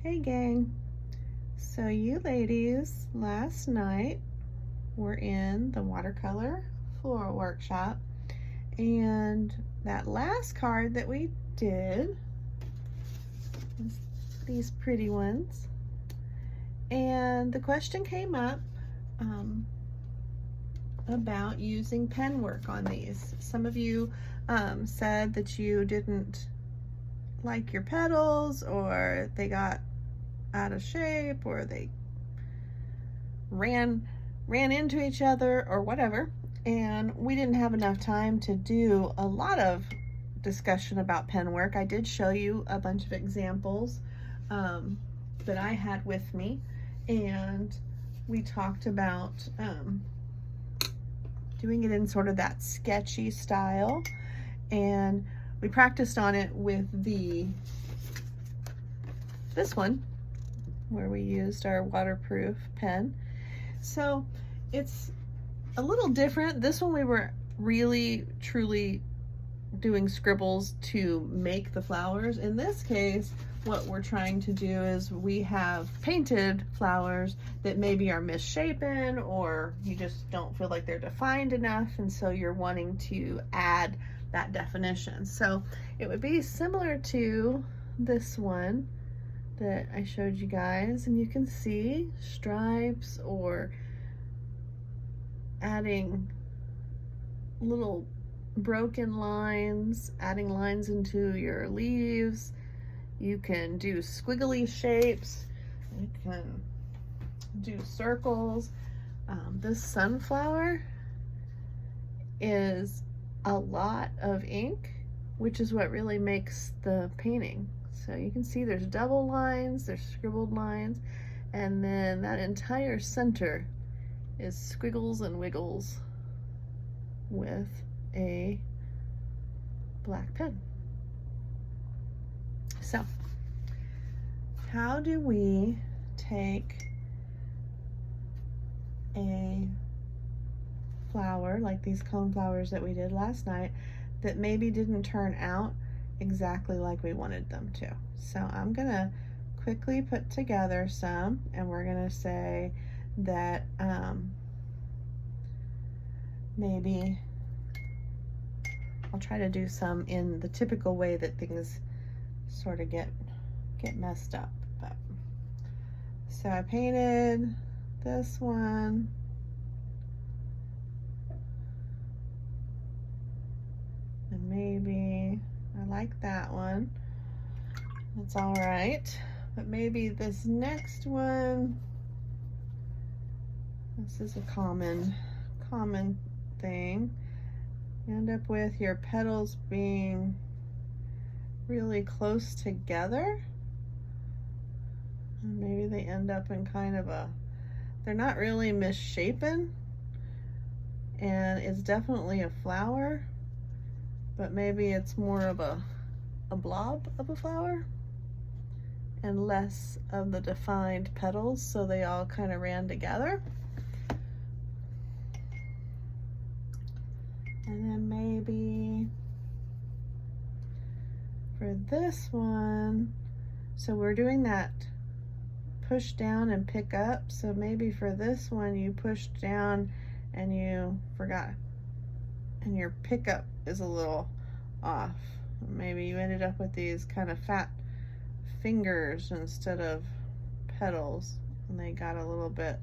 Hey gang, so you ladies last night were in the watercolor floral workshop, and that last card that we did was these pretty ones, and the question came up about using pen work on these. Some of you said that you didn't like your petals, or they got out of shape, or they ran into each other, or whatever, and we didn't have enough time to do a lot of discussion about pen work. I did show you a bunch of examples that I had with me, and we talked about doing it in sort of that sketchy style, and we practiced on it with this one where we used our waterproof pen. So it's a little different. This one we were really truly doing scribbles to make the flowers. In this case, what we're trying to do is we have painted flowers that maybe are misshapen, or you just don't feel like they're defined enough, and so you're wanting to add that definition. So it would be similar to this one that I showed you guys, and you can see stripes, or adding little broken lines, adding lines into your leaves. You can do squiggly shapes, you can do circles. This sunflower is a lot of ink, which is what really makes the painting. So you can see there's double lines, there's scribbled lines, and then that entire center is squiggles and wiggles with a black pen. So how do we take a flower like these cone flowers that we did last night that maybe didn't turn out exactly like we wanted them to? So I'm gonna quickly put together some, and we're gonna say that maybe I'll try to do some in the typical way that things sort of get messed up. But so I painted this one, and maybe I like that one. It's all right, but maybe this next one, this is a common thing. You end up with your petals being really close together, and maybe they end up in kind of they're not really misshapen, and it's definitely a flower, but maybe it's more of a blob of a flower and less of the defined petals, so they all kind of ran together. And then maybe for this one, so we're doing that push down and pick up, so maybe for this one you pushed down and you forgot, and your pickup is a little off. Maybe you ended up with these kind of fat fingers instead of petals, and they got a little bit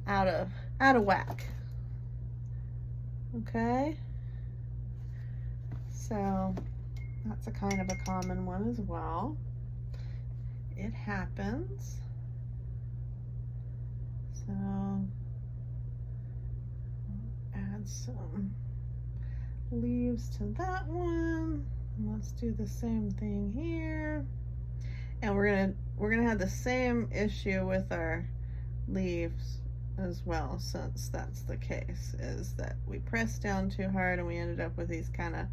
out of whack. Okay, so that's a kind of a common one as well. It happens. So add some leaves to that one. Let's do the same thing here, and we're gonna have the same issue with our leaves as well, since that's the case, is that we pressed down too hard and we ended up with these kind of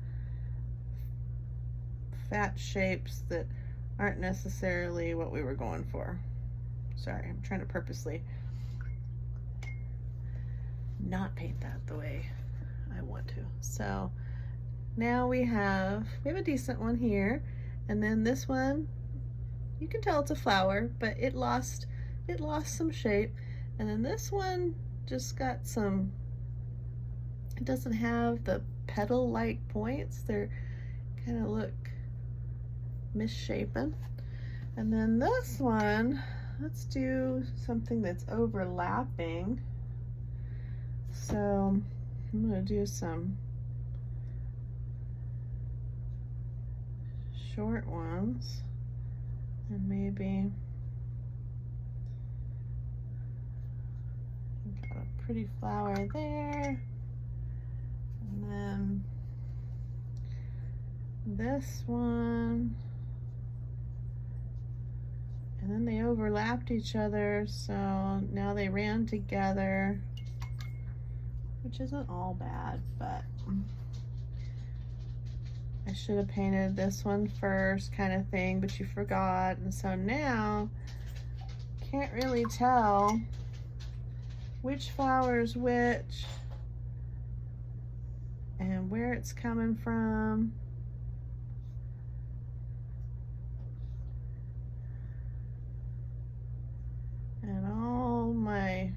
fat shapes that aren't necessarily what we were going for. Sorry, I'm trying to purposely not paint that the way I want to. So now we have a decent one here, and then this one You can tell it's a flower, but it lost some shape. And then this one just got some, it doesn't have the petal-like points. They're kind of look misshapen. And then this one, let's do something that's overlapping. So I'm gonna do some short ones, and maybe got a pretty flower there, and then this one, and then they overlapped each other, so now they ran together, which isn't all bad, but I should have painted this one first, kind of thing, but you forgot, and so now can't really tell which flower's which and where it's coming from. And all my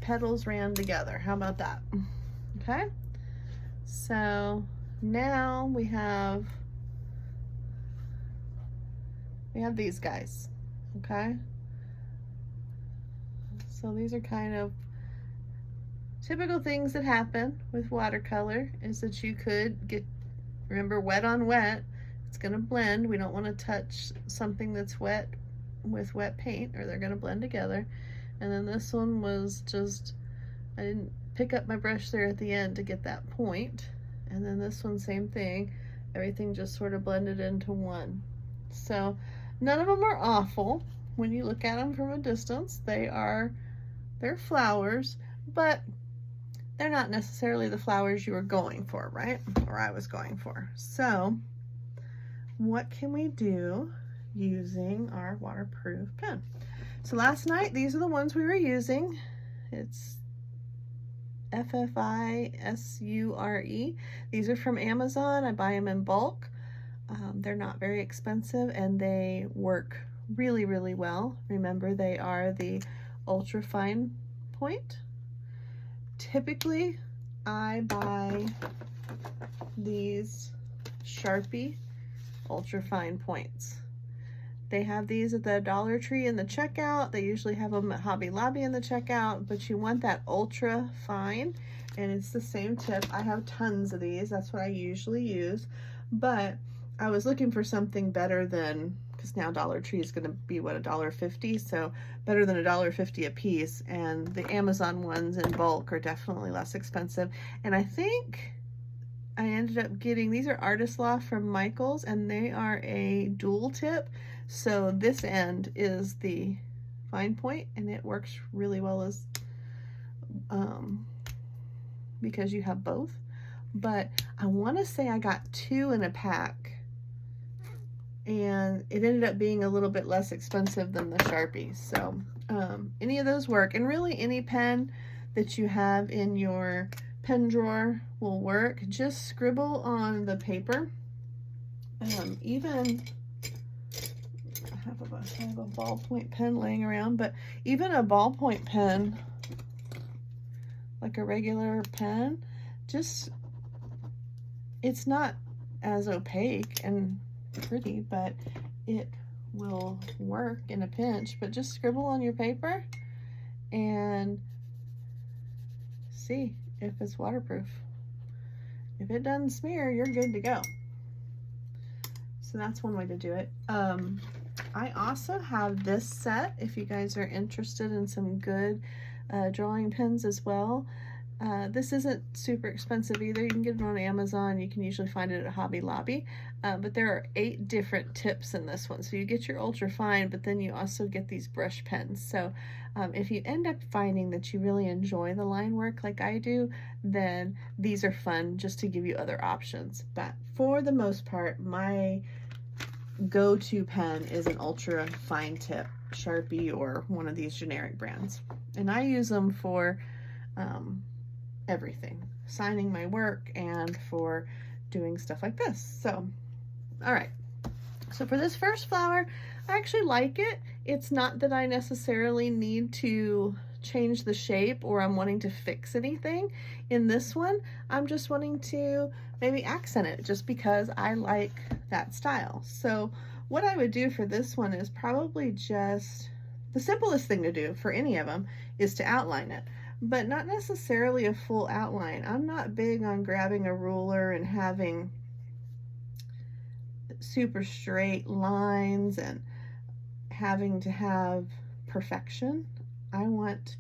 petals ran together. How about that? Okay, so now we have these guys. Okay, so these are kind of typical things that happen with watercolor, is that you could get, remember, wet on wet, it's going to blend. We don't want to touch something that's wet with wet paint, or they're going to blend together. And then this one was just, I didn't pick up my brush there at the end to get that point. And then this one, same thing, everything just sort of blended into one. So none of them are awful when you look at them from a distance. They're flowers, but they're not necessarily the flowers you were going for, right? Or I was going for. So what can we do using our waterproof pen? So last night, these are the ones we were using. It's FFISURE. These are from Amazon. I buy them in bulk. They're not very expensive, and they work really, really well. Remember, they are the ultra fine point. Typically, I buy these Sharpie ultra fine points. They have these at the Dollar Tree in the checkout. They usually have them at Hobby Lobby in the checkout, but you want that ultra fine, and it's the same tip. I have tons of these. That's what I usually use, but I was looking for something better than, because now Dollar Tree is going to be, what, $1.50, so better than $1.50 a piece, and the Amazon ones in bulk are definitely less expensive. And I think I ended up getting, these are Artist Loft from Michaels, and they are a dual tip. So this end is the fine point, and it works really well as because you have both. But I want to say I got 2 in a pack, and it ended up being a little bit less expensive than the Sharpies. So any of those work, and really any pen that you have in your pen drawer will work. Just scribble on the paper. Even I have a ballpoint pen laying around, but even a ballpoint pen, like a regular pen, just, it's not as opaque and pretty, but it will work in a pinch. But just scribble on your paper and see if it's waterproof. If it doesn't smear, you're good to go. So that's one way to do it. I also have this set if you guys are interested in some good drawing pens as well. This isn't super expensive either. You can get it on Amazon. You can usually find it at Hobby Lobby. But there are 8 different tips in this one. So you get your ultra fine, but then you also get these brush pens. So if you end up finding that you really enjoy the line work like I do, then these are fun just to give you other options. But for the most part, my go-to pen is an ultra fine tip Sharpie or one of these generic brands, and I use them for everything, signing my work and for doing stuff like this. So all right, So for this first flower, I actually like it. It's not that I necessarily need to change the shape or I'm wanting to fix anything. In this one, I'm just wanting to maybe accent it just because I like that style. So what I would do for this one is probably just, the simplest thing to do for any of them is to outline it, but not necessarily a full outline. I'm not big on grabbing a ruler and having super straight lines and having to have perfection. I want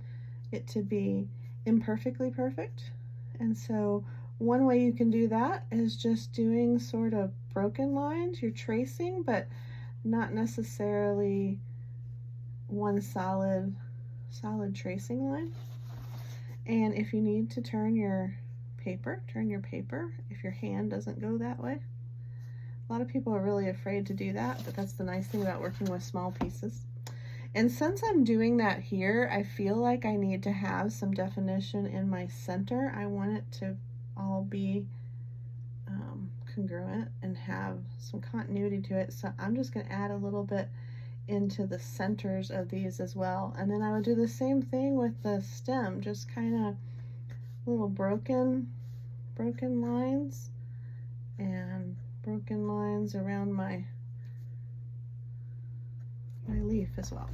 it to be imperfectly perfect. And so one way you can do that is just doing sort of broken lines. You're tracing, but not necessarily one solid tracing line. And if you need to turn your paper if your hand doesn't go that way. A lot of people are really afraid to do that, but that's the nice thing about working with small pieces. And since I'm doing that here, I feel like I need to have some definition in my center. I want it to all be congruent and have some continuity to it. So I'm just going to add a little bit into the centers of these as well. And then I would do the same thing with the stem, just kind of little broken lines and broken lines around my leaf as well.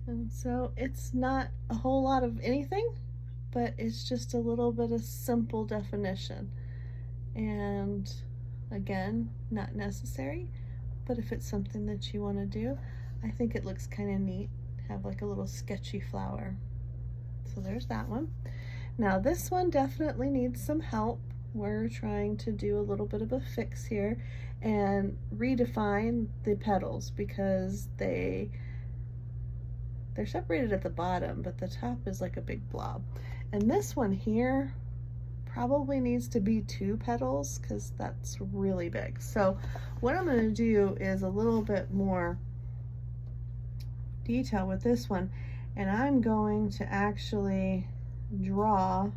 And so it's not a whole lot of anything, but it's just a little bit of simple definition. And again, not necessary, but if it's something that you want to do, I think it looks kind of neat. Have like a little sketchy flower. So there's that one. Now this one definitely needs some help. We're trying to do a little bit of a fix here and redefine the petals because they're separated at the bottom, but the top is like a big blob. And this one here probably needs to be 2 petals because that's really big. So what I'm going to do is a little bit more detail with this one, and I'm going to actually draw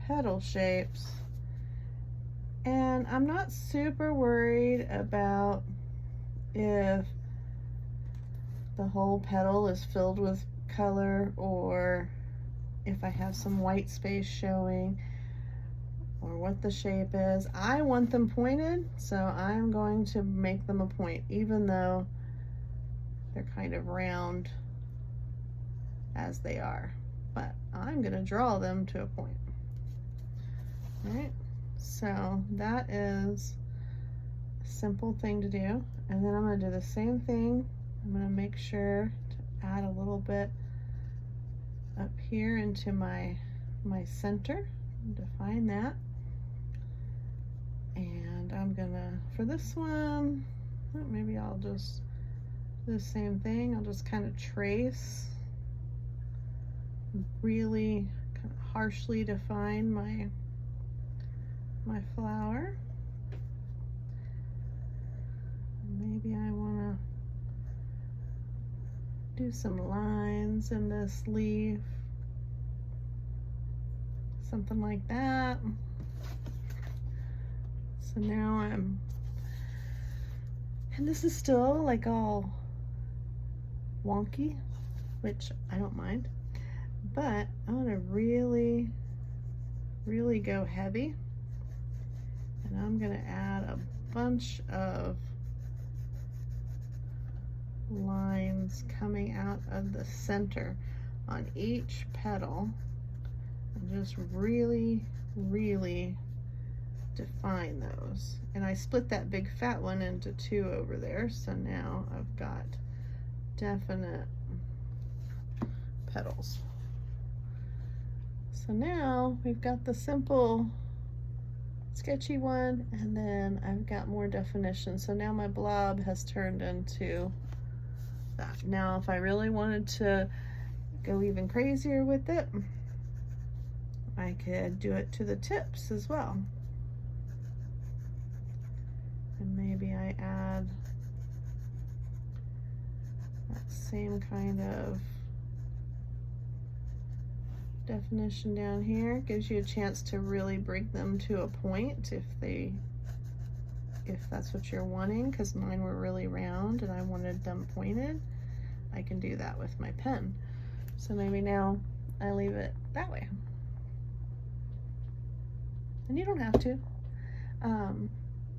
petal shapes, and I'm not super worried about if the whole petal is filled with color or if I have some white space showing or what the shape is. I want them pointed, so I'm going to make them a point even though they're kind of round as they are, but I'm going to draw them to a point. All right, so that is a simple thing to do. And then I'm going to do the same thing. I'm going to make sure to add a little bit up here into my center, define that. And I'm gonna, for this one, maybe I'll just do the same thing. I'll just kind of trace, really kind of harshly define my flower. Maybe I want to do some lines in this leaf, something like that. So now and this is still like all wonky, which I don't mind, but I want to really go heavy, and I'm going to add a bunch of lines coming out of the center on each petal, and just really define those. And I split that big fat one into 2 over there, so now I've got definite petals. So now we've got the simple sketchy one, and then I've got more definition. So now my blob has turned into that. Now if I really wanted to go even crazier with it, I could do it to the tips as well. And maybe I add that same kind of definition down here. Gives you a chance to really bring them to a point if they if that's what you're wanting, because mine were really round and I wanted them pointed, I can do that with my pen. So maybe now I leave it that way. And you don't have to.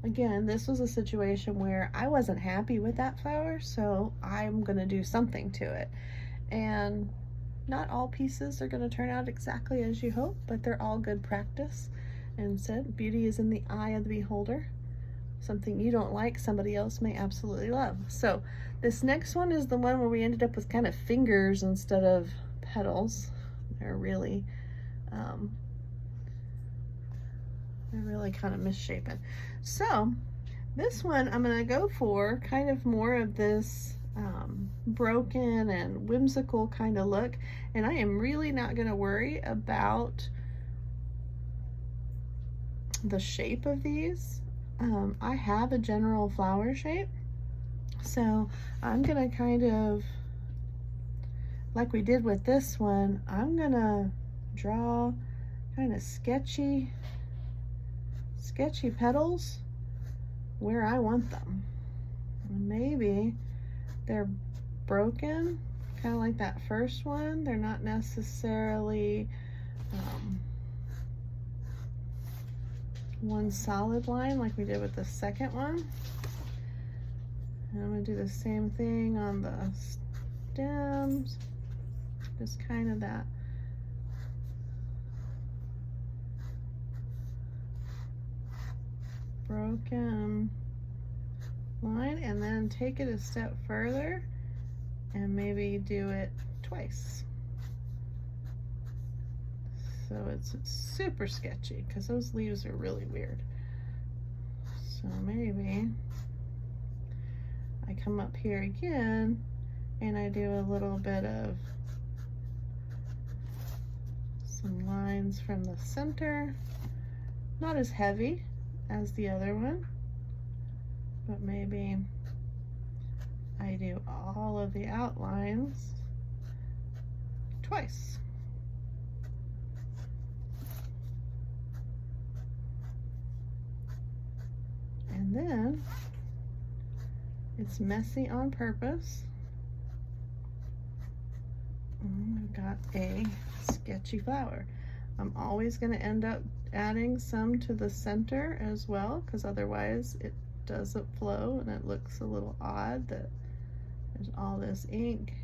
Again, this was a situation where I wasn't happy with that flower, so I'm gonna do something to it. And not all pieces are gonna turn out exactly as you hope, but they're all good practice. And said, beauty is in the eye of the beholder. Something you don't like, somebody else may absolutely love. So this next one is the one where we ended up with kind of fingers instead of petals. They're really kind of misshapen. So this one I'm going to go for kind of more of this broken and whimsical kind of look, and I am really not going to worry about the shape of these. I have a general flower shape, so I'm going to kind of, like we did with this one, I'm going to draw kind of sketchy petals where I want them. Maybe they're broken, kind of like that first one. They're not necessarily one solid line like we did with the second one. And I'm going to do the same thing on the stems, just kind of that broken line, and then take it a step further and maybe do it twice. So it's super sketchy because those leaves are really weird. So maybe I come up here again and I do a little bit of some lines from the center, not as heavy as the other one, but maybe I do all of the outlines twice. And then it's messy on purpose. I've got a sketchy flower. I'm always going to end up adding some to the center as well, because otherwise it doesn't flow and it looks a little odd that there's all this ink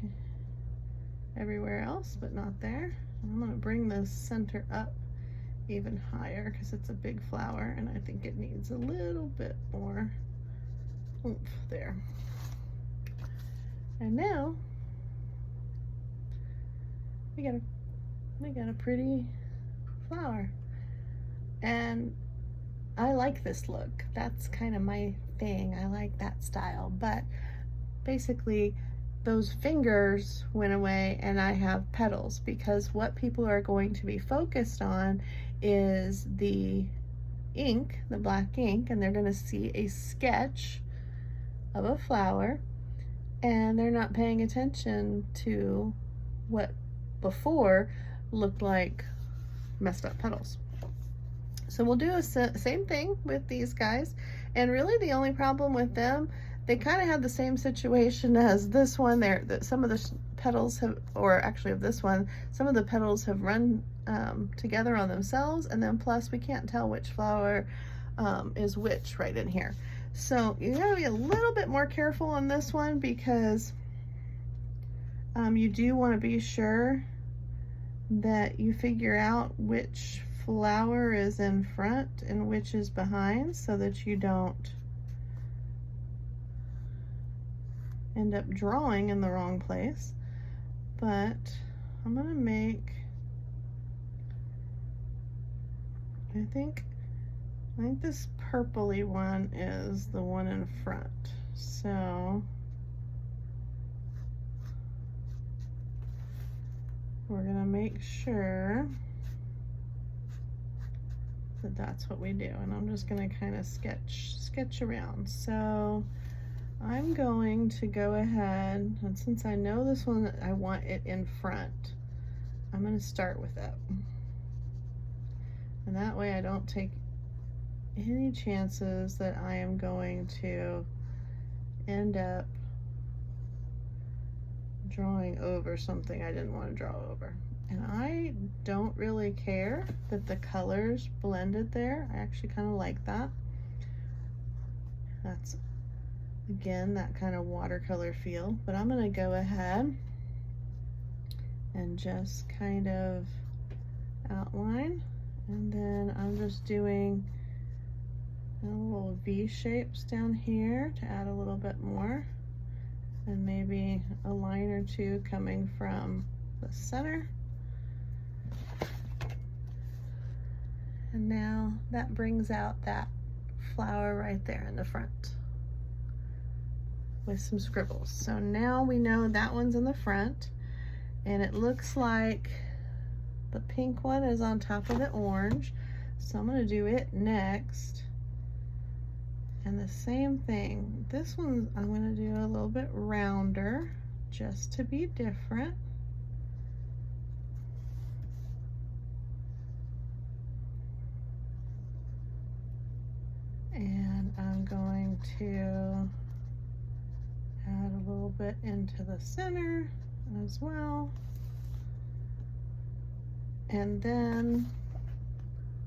everywhere else but not there. I'm going to bring the center up even higher because it's a big flower and I think it needs a little bit more oomph there. And now we got a pretty flower, and I like this look. That's kind of my thing. I like that style, but basically those fingers went away and I have petals, because what people are going to be focused on is the ink, the black ink, and they're going to see a sketch of a flower and they're not paying attention to what before looked like messed up petals. So we'll do a same thing with these guys, and really the only problem with them, they kind of have the same situation as this one. Some of the petals have, or actually of this one, some of the petals have run together on themselves, and then plus we can't tell which flower is which right in here. So you gotta be a little bit more careful on this one, because you do want to be sure that you figure out which flower is in front and which is behind, so that you don't end up drawing in the wrong place. But I'm gonna make, I think this purpley one is the one in front. So we're gonna make sure that that's what we do, and I'm just gonna kind of sketch around. So I'm going to go ahead, and since I know this one, I want it in front, I'm gonna start with it. And that way I don't take any chances that I am going to end up drawing over something I didn't want to draw over. And I don't really care that the colors blended there. I actually kind of like that. That's, again, that kind of watercolor feel. But I'm going to go ahead and just kind of outline. And then I'm just doing little V shapes down here to add a little bit more. And maybe a line or two coming from the center. And now that brings out that flower right there in the front with some scribbles. So now we know that one's in the front, and it looks like the pink one is on top of the orange. So I'm gonna do it next. And the same thing, this one I'm going to do a little bit rounder just to be different. And I'm going to add a little bit into the center as well. And then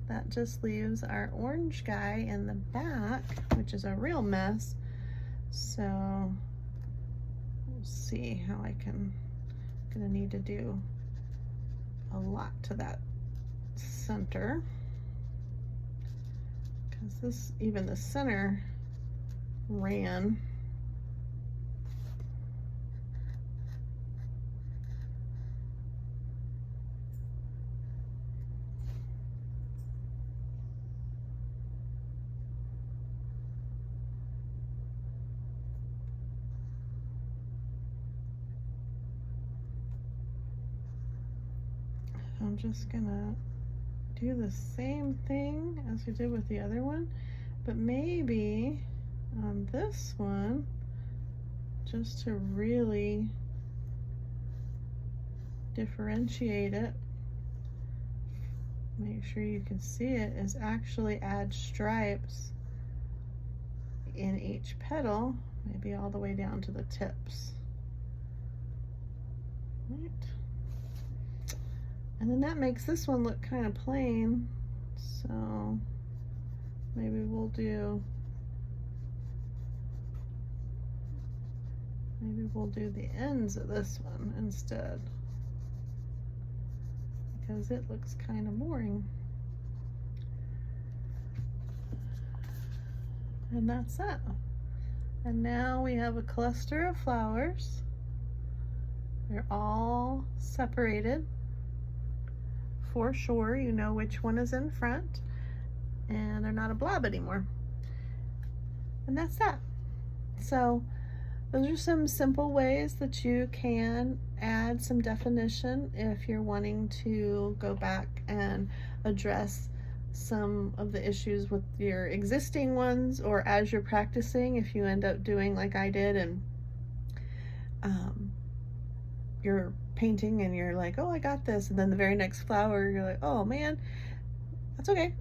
that just leaves our orange guy in the back, which is a real mess. So we'll see how gonna need to do a lot to that center, because this, even the center ran. I'm just gonna do the same thing as we did with the other one, but maybe on this one, just to really differentiate it, make sure you can see it, is actually add stripes in each petal, maybe all the way down to the tips. Right. And then that makes this one look kind of plain, so maybe we'll do the ends of this one instead, because it looks kind of boring. And that's it. And now we have a cluster of flowers. They're all separated. For sure, you know which one is in front, and they're not a blob anymore. And that's that. So those are some simple ways that you can add some definition if you're wanting to go back and address some of the issues with your existing ones, or as you're practicing, if you end up doing like I did and you're painting and you're like, oh, I got this, and then the very next flower you're like, oh man, that's okay.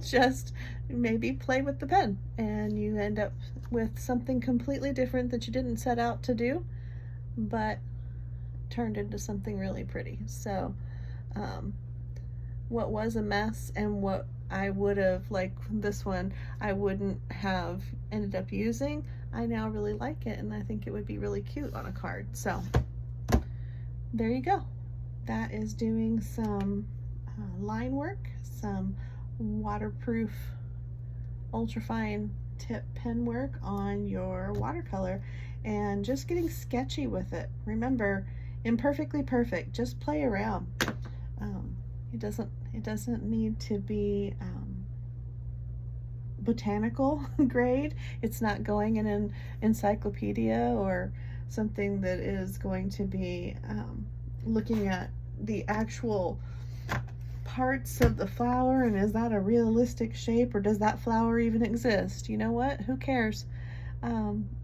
Just maybe play with the pen and you end up with something completely different that you didn't set out to do, but turned into something really pretty. So what was a mess and what I would have, like this one, I wouldn't have ended up using, I now really like it, and I think it would be really cute on a card. So there you go. That is doing some line work, some waterproof ultrafine tip pen work on your watercolor, and just getting sketchy with it. Remember, imperfectly perfect, just play around. It doesn't need to be botanical grade. It's not going in an encyclopedia or something that is going to be looking at the actual parts of the flower and is that a realistic shape, or does that flower even exist? You know what? Who cares?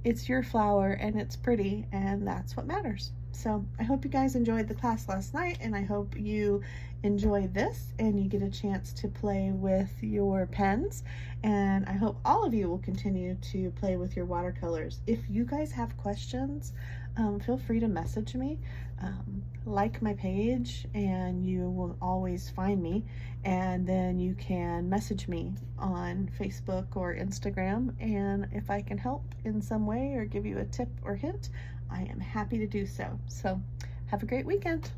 It's your flower and it's pretty, and that's what matters. So I hope you guys enjoyed the class last night, and I hope you enjoy this and you get a chance to play with your pens. And I hope all of you will continue to play with your watercolors. If you guys have questions, feel free to message me. Like my page and you will always find me, and then you can message me on Facebook or Instagram, and if I can help in some way or give you a tip or hint, I am happy to do so. So have a great weekend.